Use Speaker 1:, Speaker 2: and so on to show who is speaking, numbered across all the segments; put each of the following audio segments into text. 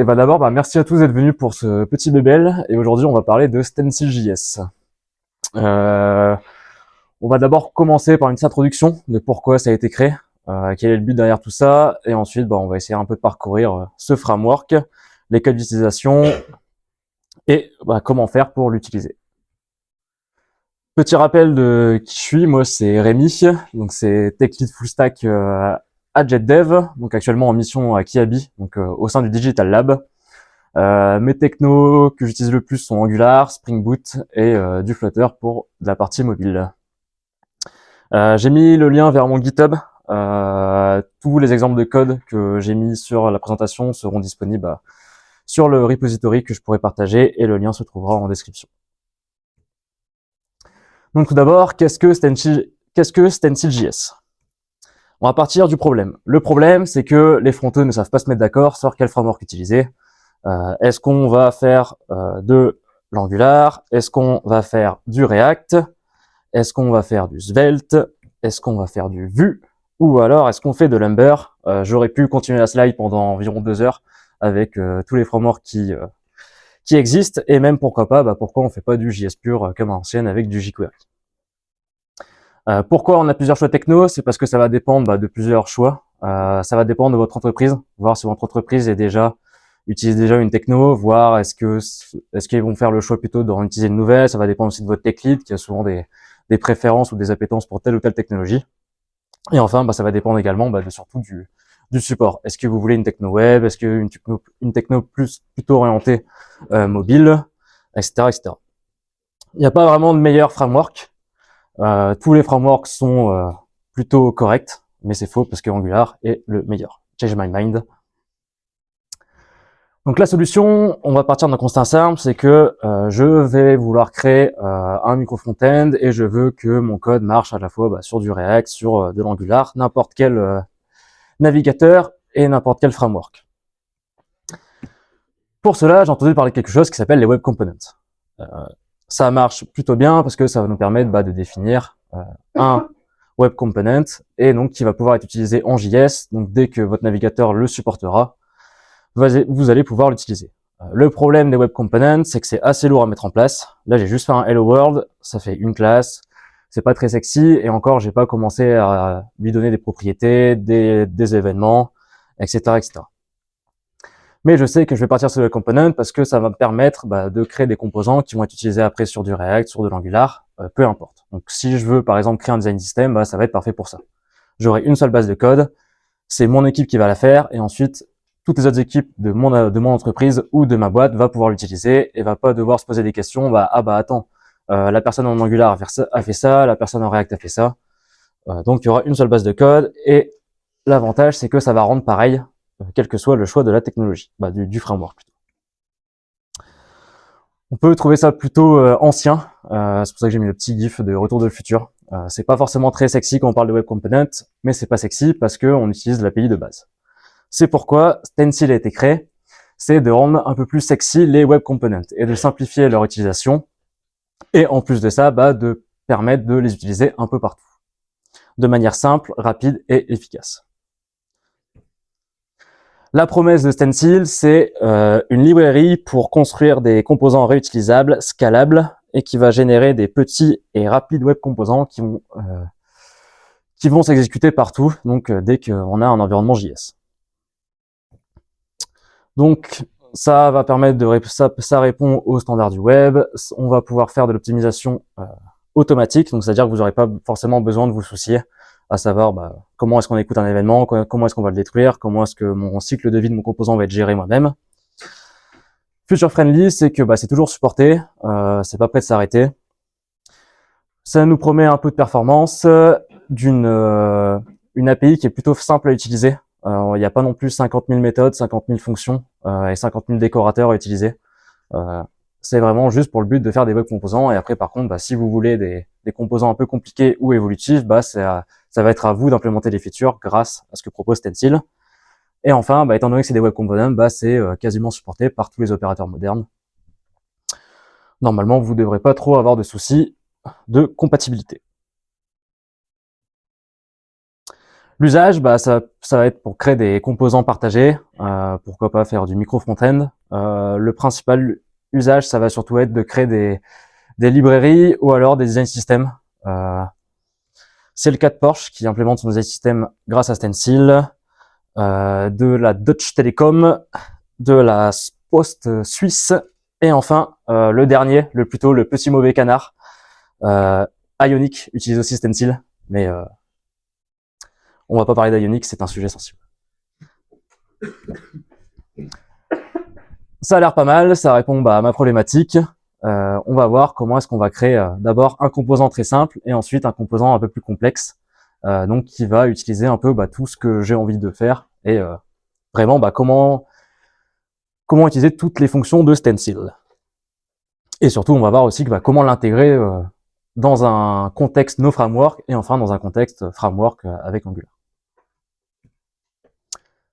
Speaker 1: Et bah d'abord, merci à tous d'être venus pour ce petit bébel. Et aujourd'hui, on va parler de Stencil.js. Euh, on va d'abord commencer par une petite introduction de pourquoi ça a été créé, quel est le but derrière tout ça, et ensuite, on va essayer un peu de parcourir ce framework, les cas d'utilisation et comment faire pour l'utiliser. Petit rappel de qui je suis, moi c'est Rémi, donc c'est Tech Lead Full Stack à JetDev, donc actuellement en mission à Kiabi, donc au sein du Digital Lab. Mes technos que j'utilise le plus sont Angular, Spring Boot et du Flutter pour la partie mobile. J'ai mis le lien vers mon GitHub. Tous les exemples de code que j'ai mis sur la présentation seront disponibles sur le repository que je pourrai partager et le lien se trouvera en description. Donc tout d'abord, qu'est-ce que Stencil.js? On va partir du problème. Le problème, c'est que les fronteux ne savent pas se mettre d'accord sur quel framework utiliser. Est-ce qu'on va faire de l'Angular? Est-ce qu'on va faire du React? Est-ce qu'on va faire du Svelte? Est-ce qu'on va faire du Vue? Ou alors est-ce qu'on fait de Lumber? J'aurais pu continuer la slide pendant environ 2 heures avec tous les frameworks qui existent, et même pourquoi pas, pourquoi on fait pas du JS pur comme à l'ancienne avec du jQuery. Pourquoi on a plusieurs choix techno? C'est parce que ça va dépendre de plusieurs choix. Ça va dépendre de votre entreprise, voir si votre entreprise utilise déjà une techno, voir est-ce qu'ils vont faire le choix plutôt d'en utiliser une nouvelle. Ça va dépendre aussi de votre tech lead qui a souvent des préférences ou des appétences pour telle ou telle technologie. Et enfin, ça va dépendre également surtout du support. Est-ce que vous voulez une techno web? Est-ce que une techno plutôt orientée mobile, etc., etc. Il n'y a pas vraiment de meilleur framework. Tous les frameworks sont plutôt corrects, mais c'est faux parce que Angular est le meilleur. Change my mind. Donc la solution, on va partir d'un constat simple, c'est que je vais vouloir créer un micro front-end et je veux que mon code marche à la fois sur du React, sur de l'Angular, n'importe quel navigateur et n'importe quel framework. Pour cela, j'ai entendu parler de quelque chose qui s'appelle les Web Components. Ça marche plutôt bien parce que ça va nous permettre de définir un Web Component et donc qui va pouvoir être utilisé en JS. Donc dès que votre navigateur le supportera, vous allez pouvoir l'utiliser. Le problème des Web Components, c'est que c'est assez lourd à mettre en place. Là, j'ai juste fait un Hello World, ça fait une classe, c'est pas très sexy, et encore, j'ai pas commencé à lui donner des propriétés, des événements, etc., etc. Mais je sais que je vais partir sur le component parce que ça va me permettre de créer des composants qui vont être utilisés après sur du React, sur de l'Angular, peu importe. Donc si je veux par exemple créer un design system, ça va être parfait pour ça. J'aurai une seule base de code, c'est mon équipe qui va la faire, et ensuite toutes les autres équipes de mon entreprise ou de ma boîte va pouvoir l'utiliser et va pas devoir se poser des questions. Attends, la personne en Angular a fait ça, la personne en React a fait ça. Donc il y aura une seule base de code, et l'avantage c'est que ça va rendre pareil quel que soit le choix de la technologie, du framework plutôt. On peut trouver ça plutôt ancien, c'est pour ça que j'ai mis le petit gif de Retour de le futur. C'est pas forcément très sexy quand on parle de Web Component, mais c'est pas sexy parce qu'on utilise l'API de base. C'est pourquoi Stencil a été créé, c'est de rendre un peu plus sexy les Web Components et de simplifier leur utilisation, et en plus de ça, de permettre de les utiliser un peu partout, de manière simple, rapide et efficace. La promesse de Stencil, c'est une librairie pour construire des composants réutilisables, scalables, et qui va générer des petits et rapides web composants qui vont s'exécuter partout, donc dès qu'on a un environnement JS. Donc ça va permettre ça répond aux standards du web. On va pouvoir faire de l'optimisation automatique, donc c'est-à-dire que vous n'aurez pas forcément besoin de vous soucier à savoir comment est-ce qu'on écoute un événement, comment est-ce qu'on va le détruire, comment est-ce que mon cycle de vie de mon composant va être géré moi-même. Future friendly, c'est que c'est toujours supporté, c'est pas prêt de s'arrêter. Ça nous promet un peu de performance, une API qui est plutôt simple à utiliser. Il n'y a pas non plus 50 000 méthodes, 50 000 fonctions et 50 000 décorateurs à utiliser. C'est vraiment juste pour le but de faire des web composants, et après par contre si vous voulez des composants un peu compliqués ou évolutifs, ça va être à vous d'implémenter les features grâce à ce que propose Stencil. Et enfin, étant donné que c'est des web components, c'est quasiment supporté par tous les opérateurs modernes. Normalement, vous ne devrez pas trop avoir de soucis de compatibilité. L'usage, bah, ça va être pour créer des composants partagés, pourquoi pas faire du micro front-end. Le principal usage, ça va surtout être de créer des librairies ou alors des design systems. C'est le cas de Porsche qui implémente son design system grâce à Stencil, de la Deutsche Telekom, de la Post suisse, et enfin le dernier, le petit mauvais canard, Ionic utilise aussi Stencil, mais on va pas parler d'Ionic, c'est un sujet sensible. Ça a l'air pas mal, ça répond à ma problématique. On va voir comment est-ce qu'on va créer d'abord un composant très simple et ensuite un composant un peu plus complexe, donc qui va utiliser un peu tout ce que j'ai envie de faire et vraiment comment utiliser toutes les fonctions de Stencil. Et surtout, on va voir aussi comment l'intégrer dans un contexte no framework et enfin dans un contexte framework avec Angular.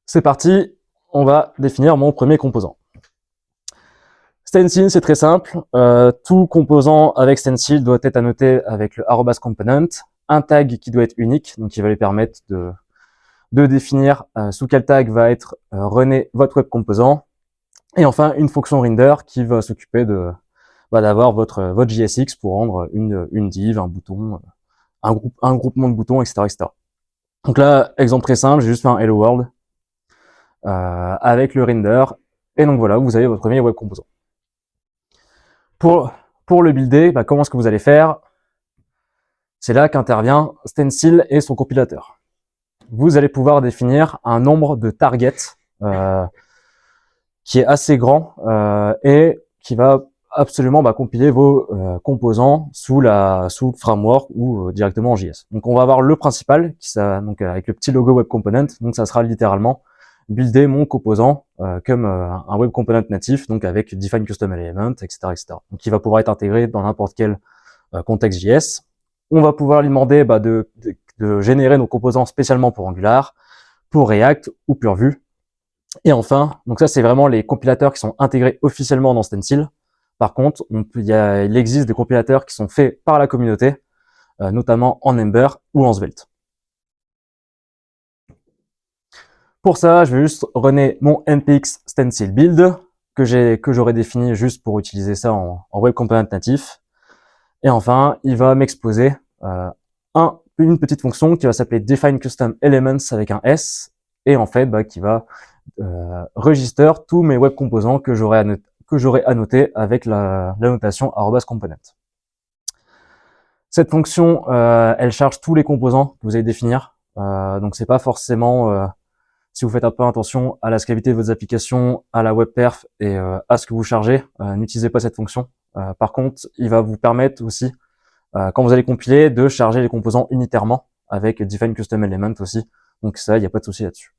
Speaker 1: C'est parti, on va définir mon premier composant. Stencil, c'est très simple. Tout composant avec Stencil doit être annoté avec le @component, un tag qui doit être unique, donc qui va lui permettre de définir sous quel tag va être runné votre web composant, et enfin une fonction render qui va s'occuper d'avoir votre JSX pour rendre une div, un bouton, un groupement de boutons, etc., etc. Donc là, exemple très simple, j'ai juste fait un hello world avec le render, et donc voilà, vous avez votre premier web composant. Pour le builder, comment est-ce que vous allez faire? C'est là qu'intervient Stencil et son compilateur. Vous allez pouvoir définir un nombre de targets qui est assez grand et qui va absolument compiler vos composants sous le framework ou directement en JS. Donc on va avoir le principal, donc avec le petit logo web component, donc ça sera littéralement builder mon composant comme un web component natif, donc avec define custom element, etc., etc. Donc il va pouvoir être intégré dans n'importe quel contexte JS. On va pouvoir lui demander de générer nos composants spécialement pour Angular, pour React ou pure Vue. Et enfin, donc ça c'est vraiment les compilateurs qui sont intégrés officiellement dans Stencil. Par contre, il existe des compilateurs qui sont faits par la communauté, notamment en Ember ou en Svelte. Pour ça, je vais juste runner mon npx stencil build que j'aurais défini juste pour utiliser ça en web component natif. Et enfin, il va m'exposer une petite fonction qui va s'appeler define custom elements avec un S, et en fait qui va register tous mes web composants que j'aurais annoté avec la notation @component. Cette fonction, elle charge tous les composants que vous allez définir. Donc c'est pas forcément, si vous faites un peu attention à la scalabilité de vos applications, à la web perf et à ce que vous chargez, n'utilisez pas cette fonction. Par contre, il va vous permettre aussi, quand vous allez compiler, de charger les composants unitairement avec define custom element aussi. Donc ça, il n'y a pas de souci là-dessus.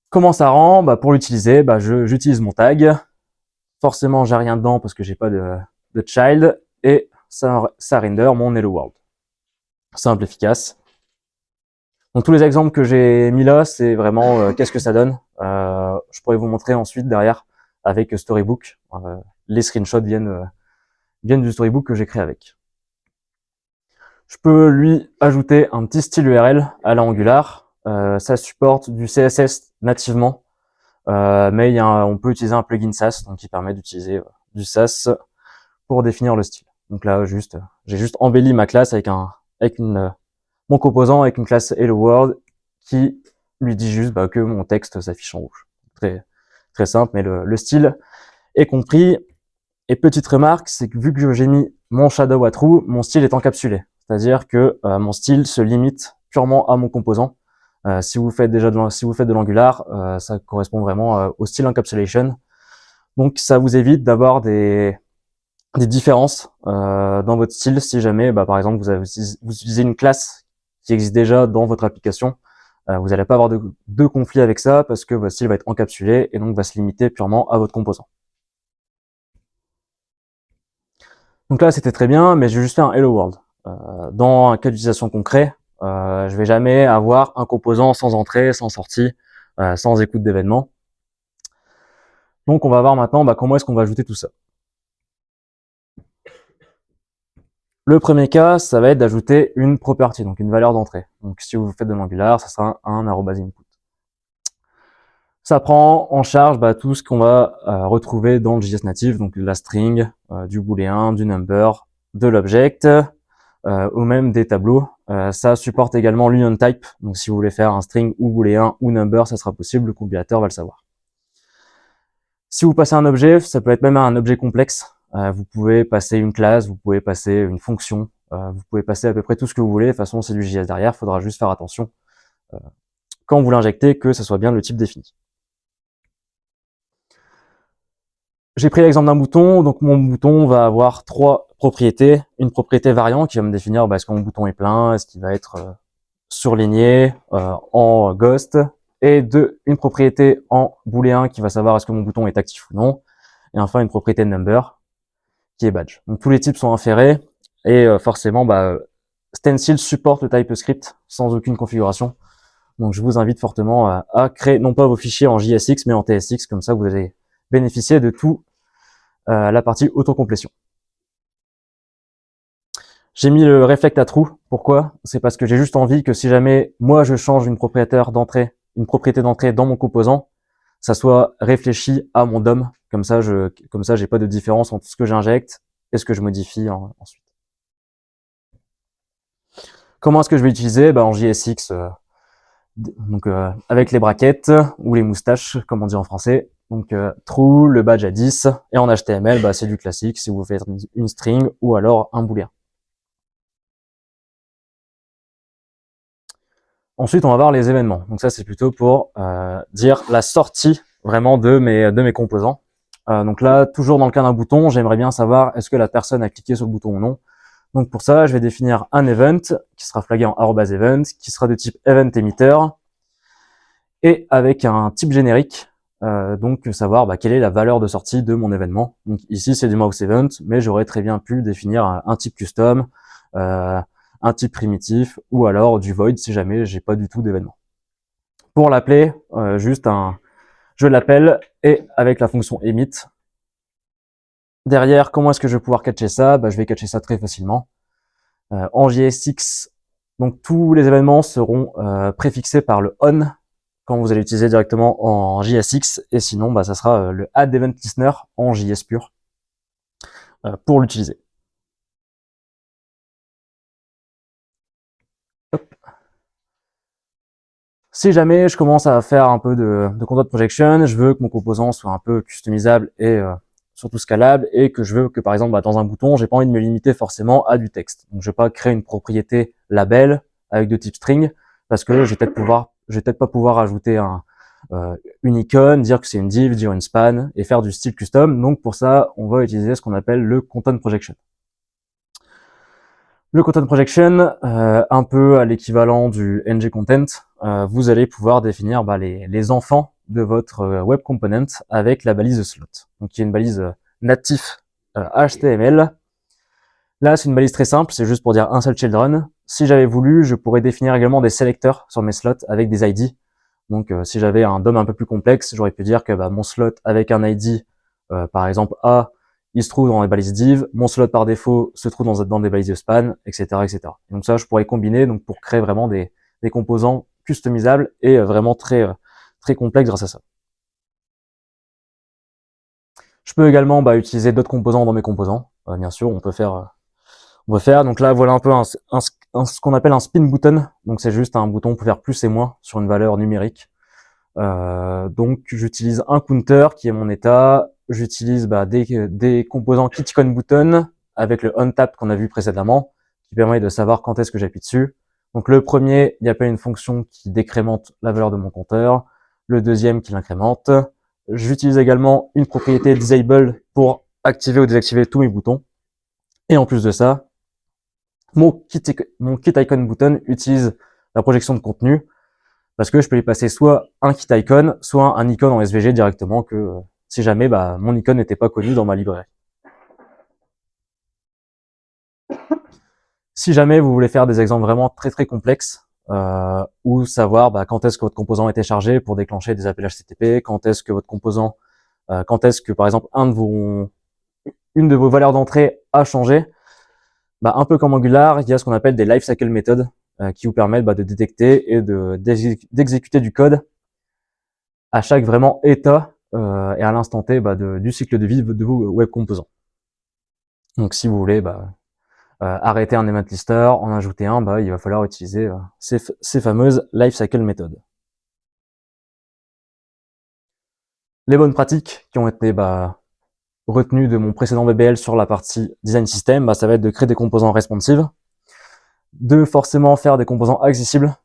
Speaker 1: Comment ça rend? Pour l'utiliser, j'utilise mon tag. Forcément, j'ai rien dedans parce que j'ai pas de child, et ça render mon hello world. Simple, efficace. Donc tous les exemples que j'ai mis là, c'est vraiment qu'est-ce que ça donne. Je pourrais vous montrer ensuite derrière avec Storybook. Les screenshots viennent du Storybook que j'ai créé avec. Je peux lui ajouter un petit style URL à la Angular. Ça supporte du CSS nativement, mais on peut utiliser un plugin Sass, donc qui permet d'utiliser du Sass pour définir le style. Donc là, j'ai juste embelli ma classe avec mon composant avec une classe Hello World qui lui dit juste que mon texte s'affiche en rouge. Très, très simple, mais le style est compris. Et petite remarque, c'est que vu que j'ai mis mon shadow à true, mon style est encapsulé. C'est-à-dire que mon style se limite purement à mon composant. Si vous faites de l'Angular, ça correspond vraiment au style encapsulation. Donc ça vous évite d'avoir des différences dans votre style si jamais, par exemple, vous utilisez une classe qui existe déjà dans votre application. Vous n'allez pas avoir de conflit avec ça parce que votre style va être encapsulé et donc va se limiter purement à votre composant. Donc là, c'était très bien, mais je vais juste faire un hello world. Dans un cas d'utilisation concret, je vais jamais avoir un composant sans entrée, sans sortie, sans écoute d'événements. Donc on va voir maintenant comment est-ce qu'on va ajouter tout ça. Le premier cas, ça va être d'ajouter une property, donc une valeur d'entrée. Donc si vous faites de l'Angular, ça sera un @input. Ça prend en charge tout ce qu'on va retrouver dans le JS native, donc la string, du booléen, du number, de l'object, ou même des tableaux. Ça supporte également l'union type, donc si vous voulez faire un string ou booléen ou number, ça sera possible, le compilateur va le savoir. Si vous passez un objet, ça peut être même un objet complexe. Vous pouvez passer une classe, vous pouvez passer une fonction, vous pouvez passer à peu près tout ce que vous voulez. De toute façon, c'est du JS derrière, il faudra juste faire attention quand vous l'injectez que ce soit bien le type défini. J'ai pris l'exemple d'un bouton, donc mon bouton va avoir 3 propriétés. Une propriété variant qui va me définir est-ce que mon bouton est plein, est-ce qu'il va être surligné, en ghost, et une propriété en booléen qui va savoir est-ce que mon bouton est actif ou non, et enfin une propriété number qui est badge. Donc tous les types sont inférés, et forcément Stencil supporte le TypeScript sans aucune configuration. Donc je vous invite fortement à créer non pas vos fichiers en JSX mais en TSX, comme ça vous allez bénéficier de tout la partie autocomplétion. J'ai mis le reflect à true. Pourquoi? C'est parce que j'ai juste envie que si jamais moi je change une propriété d'entrée dans mon composant, ça soit réfléchi à mon DOM. Comme ça, j'ai pas de différence entre ce que j'injecte et ce que je modifie ensuite. Comment est-ce que je vais l'utiliser? En JSX, avec les brackets ou les moustaches, comme on dit en français. Donc true, le badge à 10, et en HTML, c'est du classique si vous faites une string ou alors un booléen. Ensuite, on va voir les événements. Donc ça, c'est plutôt pour dire la sortie vraiment de mes composants. Donc là, toujours dans le cas d'un bouton, j'aimerais bien savoir est-ce que la personne a cliqué sur le bouton ou non. Donc pour ça, je vais définir un event qui sera flagué en @event, qui sera de type event emitter, et avec un type générique, donc savoir quelle est la valeur de sortie de mon événement. Donc ici, c'est du mouse event, mais j'aurais très bien pu définir un type custom, un type primitif, ou alors du void si jamais j'ai pas du tout d'événement. Pour l'appeler, je l'appelle, et avec la fonction emit. Derrière, comment est-ce que je vais pouvoir catcher ça? Je vais catcher ça très facilement. En JSX, donc tous les événements seront préfixés par le on quand vous allez utiliser directement en JSX, et sinon ça sera le add event listener en JS pur pour l'utiliser. Si jamais je commence à faire un peu de content projection, je veux que mon composant soit un peu customisable et surtout scalable, et que je veux que par exemple dans un bouton, j'ai pas envie de me limiter forcément à du texte. Donc je vais pas créer une propriété label avec de type string, parce que je vais peut-être pas pouvoir ajouter une icône, dire que c'est une div, dire une span et faire du style custom. Donc pour ça, on va utiliser ce qu'on appelle le content projection. Le content projection, un peu à l'équivalent du ng-content, vous allez pouvoir définir les enfants de votre web component avec la balise slot. Donc il y a une balise natif HTML. Là, c'est une balise très simple, c'est juste pour dire un seul children. Si j'avais voulu, je pourrais définir également des sélecteurs sur mes slots avec des ID. Donc si j'avais un DOM un peu plus complexe, j'aurais pu dire que mon slot avec un ID, par exemple A, il se trouve dans les balises div, mon slot par défaut se trouve dans des balises de span, etc., etc. Donc ça, je pourrais combiner pour créer vraiment des composants customisables et vraiment très complexes grâce à ça. Je peux également utiliser d'autres composants dans mes composants. Bien sûr, on peut faire. Donc là, voilà un peu ce qu'on appelle un spin button. Donc c'est juste un bouton pour faire plus et moins sur une valeur numérique. Donc j'utilise un counter qui est mon état. J'utilise des composants kitCon button avec le onTap qu'on a vu précédemment, qui permet de savoir quand est-ce que j'appuie dessus. Donc le premier, il appelle une fonction qui décrémente la valeur de mon compteur. Le deuxième qui l'incrémente. J'utilise également une propriété disable pour activer ou désactiver tous mes boutons. Et en plus de ça, mon kitIcon button utilise la projection de contenu, parce que je peux lui passer soit un kitIcon, soit un icône en SVG directement, que si jamais mon icône n'était pas connu dans ma librairie. Si jamais vous voulez faire des exemples vraiment très très complexes, ou savoir quand est-ce que votre composant a été chargé pour déclencher des appels HTTP, quand est-ce que votre composant, quand est-ce que par exemple une de vos valeurs d'entrée a changé, un peu comme Angular, il y a ce qu'on appelle des lifecycle methods qui vous permettent de détecter et d'exécuter du code à chaque vraiment état et à l'instant T du cycle de vie de vos web composants. Donc si vous voulez arrêter un event lister, en ajouter un, il va falloir utiliser ces fameuses lifecycle methods. Les bonnes pratiques qui ont été retenues de mon précédent BBL sur la partie design system, ça va être de créer des composants responsives, de forcément faire des composants accessibles.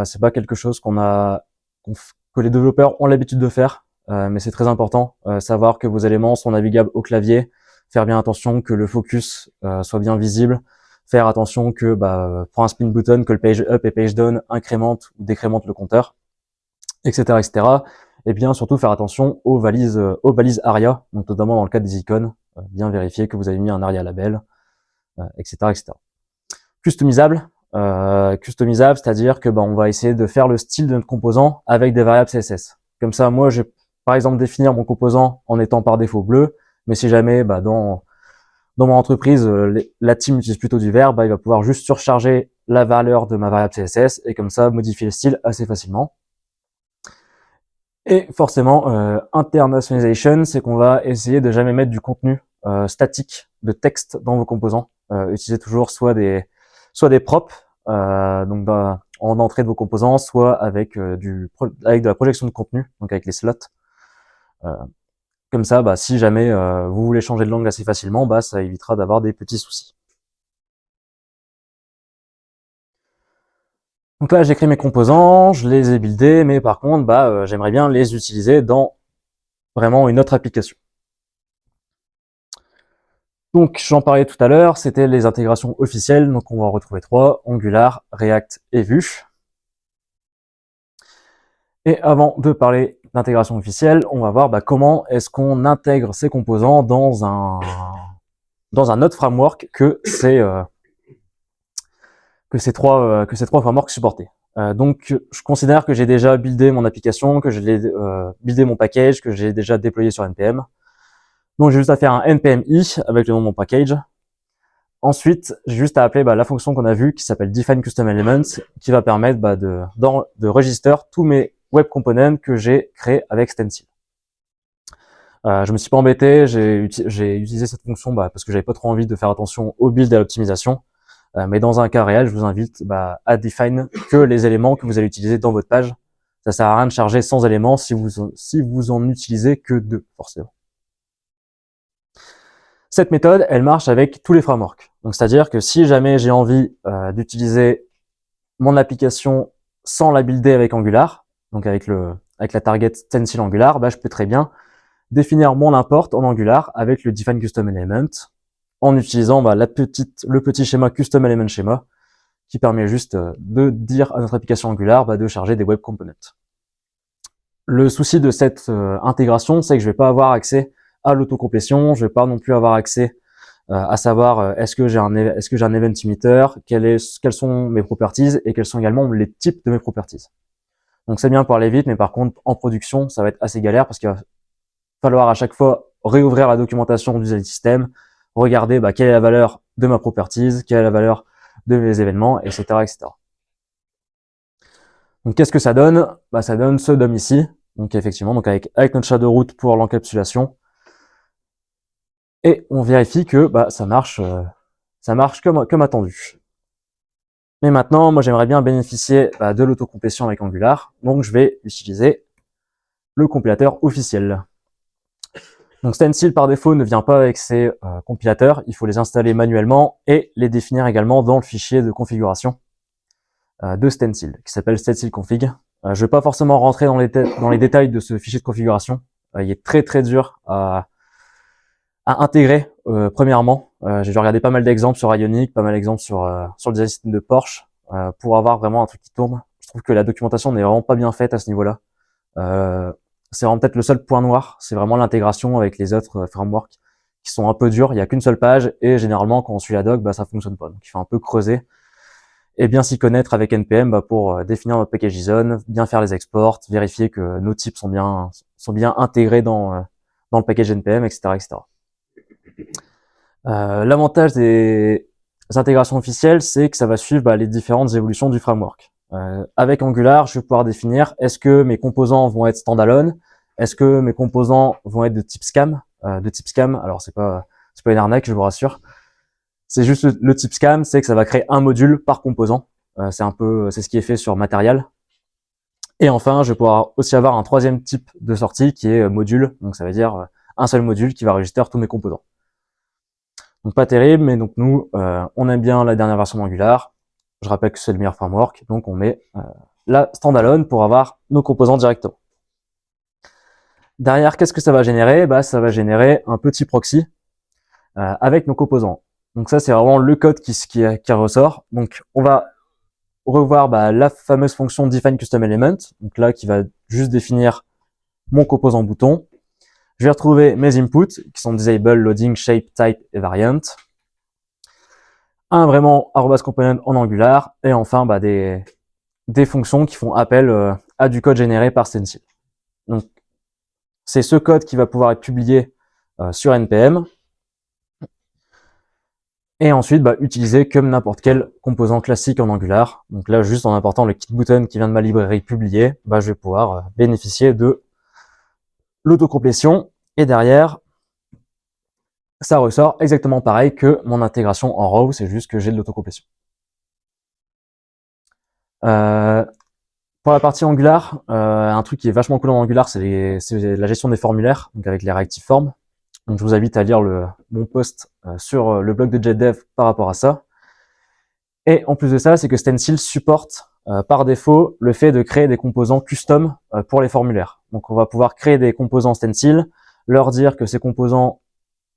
Speaker 1: C'est pas quelque chose que les développeurs ont l'habitude de faire, mais c'est très important. Savoir que vos éléments sont navigables au clavier, faire bien attention que le focus soit bien visible, faire attention que pour un spin button, que le page up et page down incrémente ou décrémente le compteur, etc., etc. Et bien surtout faire attention aux valises ARIA, donc notamment dans le cas des icônes, bien vérifier que vous avez mis un ARIA label, etc., etc. Customisable, c'est-à-dire que on va essayer de faire le style de notre composant avec des variables CSS. Comme ça, moi, je vais par exemple définir mon composant en étant par défaut bleu, mais si jamais dans mon entreprise, la team utilise plutôt du vert, il va pouvoir juste surcharger la valeur de ma variable CSS et comme ça modifier le style assez facilement. Et forcément, internationalization, c'est qu'on va essayer de jamais mettre du contenu statique de texte dans vos composants. Utilisez toujours soit des props, donc en entrée de vos composants, soit avec de la projection de contenu, donc avec les slots. Comme ça, si jamais vous voulez changer de langue assez facilement, ça évitera d'avoir des petits soucis. Donc là, j'ai créé mes composants, je les ai buildés, mais par contre, j'aimerais bien les utiliser dans vraiment une autre application. Donc, j'en parlais tout à l'heure, c'était les intégrations officielles. Donc, on va en retrouver 3, Angular, React et Vue. Et avant de parler d'intégration officielle, on va voir comment est-ce qu'on intègre ces composants dans un autre framework que ces trois frameworks supportés. Donc, je considère que j'ai déjà buildé mon application, que j'ai buildé mon package, que j'ai déjà déployé sur NPM. Donc, j'ai juste à faire un npm-i avec le nom de mon package. Ensuite, j'ai juste à appeler la fonction qu'on a vue qui s'appelle define custom elements, qui va permettre de register tous mes web components que j'ai créés avec Stencil. Je me suis pas embêté, j'ai utilisé cette fonction parce que j'avais pas trop envie de faire attention au build et à l'optimisation. Mais dans un cas réel, je vous invite à define que les éléments que vous allez utiliser dans votre page. Ça sert à rien de charger 100 éléments si vous en utilisez que 2, forcément. Cette méthode, elle marche avec tous les frameworks. Donc, c'est-à-dire que si jamais j'ai envie d'utiliser mon application sans la builder avec Angular, donc avec la target Stencil Angular, je peux très bien définir mon import en Angular avec le define custom element en utilisant le petit schéma custom element schéma qui permet juste de dire à notre application Angular de charger des web components. Le souci de cette intégration, c'est que je vais pas avoir accès à l'autocomplétion, je vais pas non plus avoir accès à savoir est-ce que j'ai un event emitter, quelles sont mes properties et quels sont également les types de mes properties. Donc c'est bien pour aller vite, mais par contre en production ça va être assez galère parce qu'il va falloir à chaque fois réouvrir la documentation du design system, regarder quelle est la valeur de ma properties, quelle est la valeur de mes événements, etc., etc. Donc qu'est-ce que ça donne? Ça donne ce DOM ici. Donc effectivement, avec notre shadow root pour l'encapsulation. Et on vérifie que ça marche comme attendu. Mais maintenant, moi j'aimerais bien bénéficier de l'autocomplétion avec Angular. Donc je vais utiliser le compilateur officiel. Donc Stencil par défaut ne vient pas avec ces compilateurs. Il faut les installer manuellement et les définir également dans le fichier de configuration de Stencil, qui s'appelle stencil config. Je ne vais pas forcément rentrer dans les détails de ce fichier de configuration. Il est très très dur à intégrer. Premièrement, j'ai regardé pas mal d'exemples sur Ionic, pas mal d'exemples sur le design system de Porsche pour avoir vraiment un truc qui tourne. Je trouve que la documentation n'est vraiment pas bien faite à ce niveau-là. C'est vraiment peut-être le seul point noir, c'est vraiment l'intégration avec les autres frameworks qui sont un peu durs. Il n'y a qu'une seule page et généralement quand on suit la doc, ça fonctionne pas. Donc il faut un peu creuser et bien s'y connaître avec NPM pour définir notre package JSON, bien faire les exports, vérifier que nos types sont bien intégrés dans le package NPM, etc., etc. L'avantage des intégrations officielles, c'est que ça va suivre les différentes évolutions du framework. Avec Angular, je vais pouvoir définir est-ce que mes composants vont être standalone, est-ce que mes composants vont être de type SCAM. Alors c'est pas une arnaque, je vous rassure. C'est juste le type SCAM, c'est que ça va créer un module par composant. C'est ce qui est fait sur Material. Et enfin, je vais pouvoir aussi avoir un troisième type de sortie qui est module. Donc ça veut dire un seul module qui va enregistrer tous mes composants. Donc pas terrible, mais donc nous, on aime bien la dernière version d'Angular. Je rappelle que c'est le meilleur framework, donc on met la standalone pour avoir nos composants directement. Derrière, qu'est-ce que ça va générer? Ça va générer un petit proxy avec nos composants. Donc ça, c'est vraiment le code qui ressort. Donc on va revoir la fameuse fonction define custom element, donc là qui va juste définir mon composant bouton. Je vais retrouver mes inputs qui sont disable, loading, shape, type et variant. Un vraiment @component en Angular et enfin des fonctions qui font appel à du code généré par Stencil. Donc c'est ce code qui va pouvoir être publié sur NPM et ensuite utilisé comme n'importe quel composant classique en Angular. Donc là, juste en important le kit button qui vient de ma librairie publiée, je vais pouvoir bénéficier de l'autocomplétion et derrière, ça ressort exactement pareil que mon intégration en raw, c'est juste que j'ai de l'autocomplétion. Pour la partie Angular, un truc qui est vachement cool en Angular, c'est la gestion des formulaires, donc avec les reactive forms. Donc je vous invite à lire mon post sur le blog de JetDev par rapport à ça. Et en plus de ça, c'est que Stencil supporte par défaut le fait de créer des composants custom pour les formulaires. Donc on va pouvoir créer des composants Stencil, leur dire que ces composants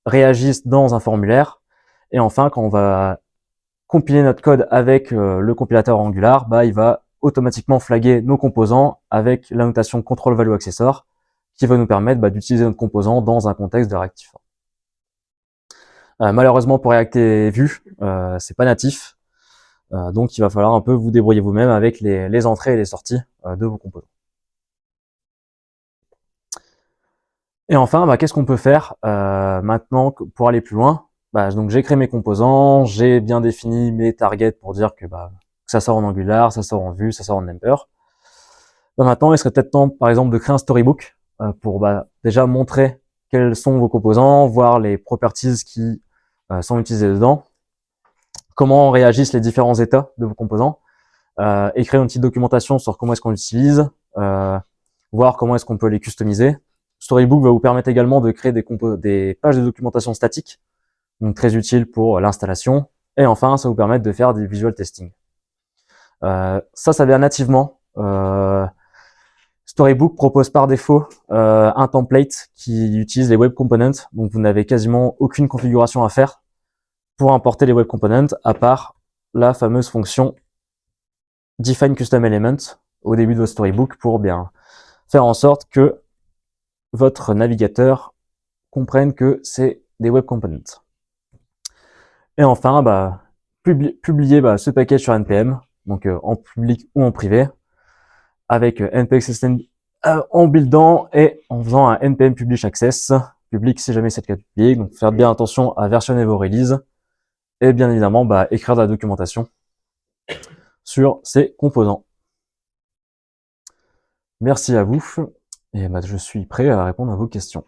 Speaker 1: réagissent dans un formulaire. Et enfin, quand on va compiler notre code avec le compilateur Angular, il va automatiquement flaguer nos composants avec la notation control value accessor qui va nous permettre d'utiliser notre composant dans un contexte de reactive form. Malheureusement pour React et Vue, c'est pas natif, donc il va falloir un peu vous débrouiller vous-même avec les entrées et les sorties de vos composants. Et enfin, qu'est-ce qu'on peut faire maintenant pour aller plus loin? Donc j'ai créé mes composants, j'ai bien défini mes targets pour dire que ça sort en Angular, ça sort en Vue, ça sort en Ember. Maintenant, il serait peut-être temps, par exemple, de créer un storybook pour déjà montrer quels sont vos composants, voir les properties qui sont utilisées dedans, comment réagissent les différents états de vos composants, et créer une petite documentation sur comment est-ce qu'on l'utilise, voir comment est-ce qu'on peut les customiser. Storybook va vous permettre également de créer des pages de documentation statiques, donc très utile pour l'installation. Et enfin, ça vous permet de faire des visual testing. Ça vient nativement. Storybook propose par défaut un template qui utilise les web components, donc vous n'avez quasiment aucune configuration à faire pour importer les web components, à part la fameuse fonction define custom element au début de votre storybook pour bien faire en sorte que votre navigateur comprenne que c'est des web components. Et enfin, publier ce package sur NPM, donc en public ou en privé, avec npx extend en buildant et en faisant un npm publish access, public si jamais c'est le cas de public, donc faire bien attention à versionner vos releases, et bien évidemment écrire de la documentation sur ces composants. Merci à vous, et je suis prêt à répondre à vos questions.